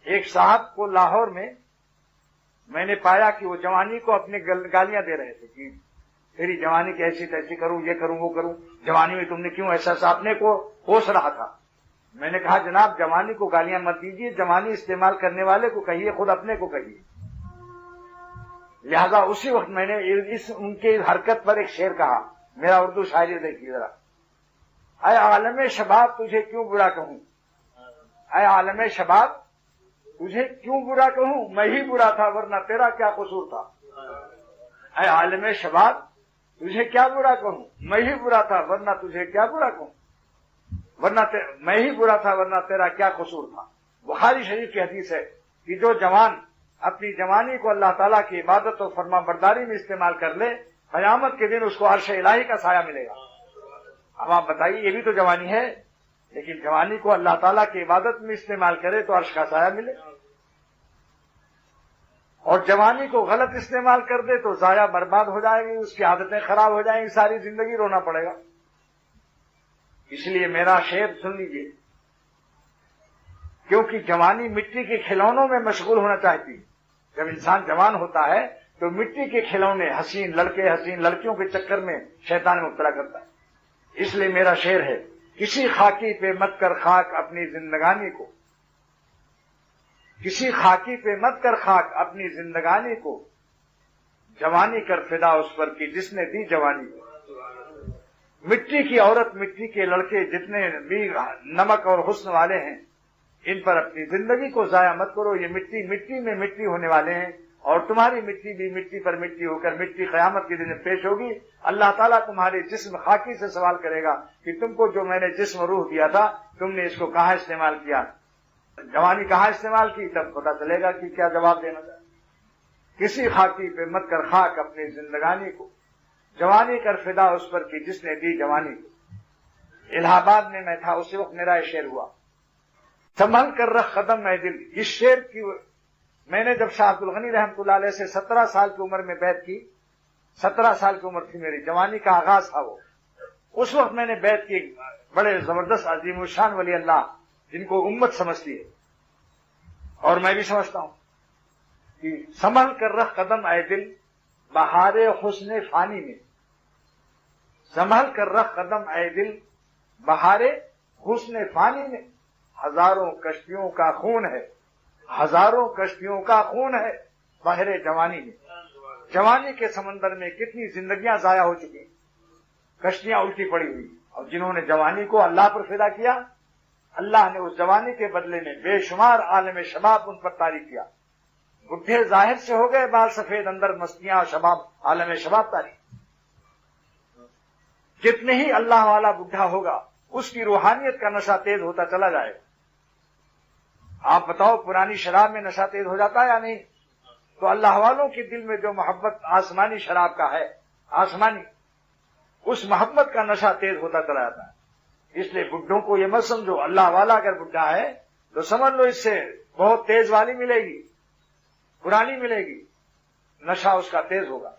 ایک صاحب کو لاہور میں نے پایا کہ وہ جوانی کو اپنے گالیاں دے رہے تھے کہ تیری جوانی کیسی تیسی کروں، یہ کروں وہ کروں، جوانی میں تم نے کیوں ایسا اپنے کو کوس رہا تھا۔ میں نے کہا جناب جوانی کو گالیاں مت دیجیے، جوانی استعمال کرنے والے کو کہیے، خود اپنے کو کہیے۔ لہذا اسی وقت میں نے ان کی حرکت پر ایک شعر کہا، میرا اردو شاعری دیکھیے ذرا۔ اے عالم شباب تجھے کیوں برا کہوں، اے عالم شباب تجھے کیوں برا کہوں، میں ہی برا تھا ورنہ تیرا کیا قصور تھا۔ اے عالم شباب تجھے کیا برا کہوں، میں ہی برا تھا ورنہ تجھے کیا برا کہوں، میں ہی برا تھا ورنہ تیرا کیا قصور تھا۔ بخاری شریف کی حدیث ہے کہ جو جوان اپنی جوانی کو اللہ تعالیٰ کی عبادت و فرما برداری میں استعمال کر لے، قیامت کے دن اس کو عرش الہی کا سایہ ملے گا۔ اب آپ بتائیے، یہ بھی تو جوانی ہے، لیکن جوانی کو اللہ تعالیٰ کی عبادت میں استعمال کرے تو عرش کا سایہ ملے، اور جوانی کو غلط استعمال کر دے تو ضائع برباد ہو جائے گی، اس کی عادتیں خراب ہو جائیں گی، ساری زندگی رونا پڑے گا۔ اس لیے میرا شعر سن لیجیے، کیونکہ جوانی مٹی کے کھلونوں میں مشغول ہونا چاہتی ہے۔ جب انسان جوان ہوتا ہے تو مٹی کے کھلونے، حسین لڑکے، حسین لڑکیوں کے چکر میں شیطان مبتلا کرتا ہے۔ اس لیے میرا شعر ہے، کسی خاکی پہ مت کر خاک اپنی زندگانی کو، کسی خاکی پہ مت کر خاک اپنی زندگانی کو، جوانی کر فدا اس پر کی جس نے دی جوانی کو۔ مٹی کی عورت، مٹی کے لڑکے جتنے بھی نمک اور حسن والے ہیں، ان پر اپنی زندگی کو ضائع مت کرو۔ یہ مٹی مٹی میں مٹی ہونے والے ہیں، اور تمہاری مٹی بھی مٹی پر مٹی ہو کر مٹی قیامت کے دن پیش ہوگی۔ اللہ تعالیٰ تمہارے جسم خاکی سے سوال کرے گا کہ تم کو جو میں نے جسم روح دیا تھا، تم نے اس کو کہاں استعمال کیا، جوانی کہاں استعمال کی، تب پتہ چلے گا کہ کیا جواب دینا چاہیے۔ کسی خاکی پہ مت کر خاک اپنی زندگانی کو، جوانی کر فدا اس پر کی جس نے دی جوانی کو۔ الہ آباد میں تھا، اسی وقت میرا یہ شعر ہوا، سنبھل کر رکھ قدم اے دل۔ اس شعر کی میں نے جب شاہ عبد الغنی رحمۃ اللہ علیہ سے 17 سال کی عمر میں بیعت کی، 17 سال کی عمر تھی میری، جوانی کا آغاز تھا وہ، اس وقت میں نے بیعت کی بڑے زبردست عظیم الشان ولی اللہ جن کو امت سمجھتی ہے، اور میں بھی سمجھتا ہوں کہ سنبھل کر رکھ قدم اے دل بہار حسن فانی میں، سنبھل کر رکھ قدم اے دل بہار حسن فانی میں، ہزاروں کشتیوں کا خون ہے، ہزاروں کشتیوں کا خون ہے بحر جوانی میں۔ جوانی کے سمندر میں کتنی زندگیاں ضائع ہو چکی، کشتیاں الٹی پڑی ہوئی، اور جنہوں نے جوانی کو اللہ پر فدا کیا، اللہ نے اس جوانی کے بدلے میں بے شمار عالم شباب ان پر طاری کیا۔ بڈھے ظاہر سے ہو گئے، بال سفید اندر مستیاں، شباب عالم شباب طاری۔ جتنے ہی اللہ والا بڈھا ہوگا اس کی روحانیت کا نشہ تیز ہوتا چلا جائے گا۔ آپ بتاؤ، پرانی شراب میں نشہ تیز ہو جاتا ہے یا نہیں؟ تو اللہ والوں کے دل میں جو محبت آسمانی شراب کا ہے، آسمانی، اس محبت کا نشہ تیز ہوتا چلا جاتا ہے۔ اس لیے بڈھوں کو یہ مت سمجھو، اللہ والا اگر بڈھا ہے تو سمجھ لو اس سے بہت تیز والی ملے گی، پرانی ملے گی، نشہ اس کا تیز ہوگا۔